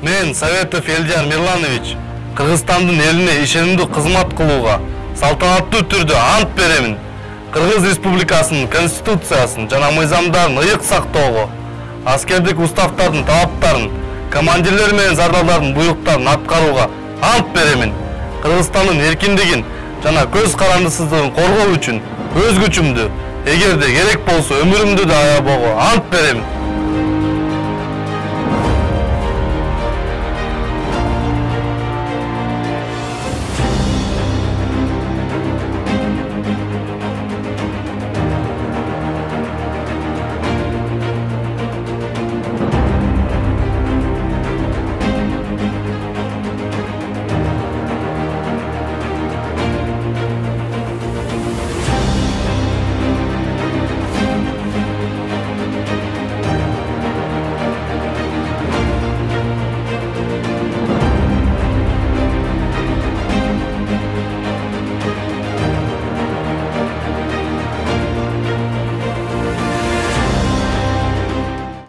Мен Советов Элдияр Мирланович Кыргызстандын элине ишенимдүү кызмат кылууга салтанаттуу түрдө ант беремин. Кыргыз Республикасынын Конституциясын жана мыйзамдарын ыйык сактоого, аскердик уставдардын талаптарын, командирлер менен зардалдардын буйруктарын аткарууга ант беремин. Кыргызстандын эркиндигин жана көз карандысыздыгын коргоо үчүн өз күчүмдү, эгерде керек болсо өмүрүмдү да аябоого ант беремин.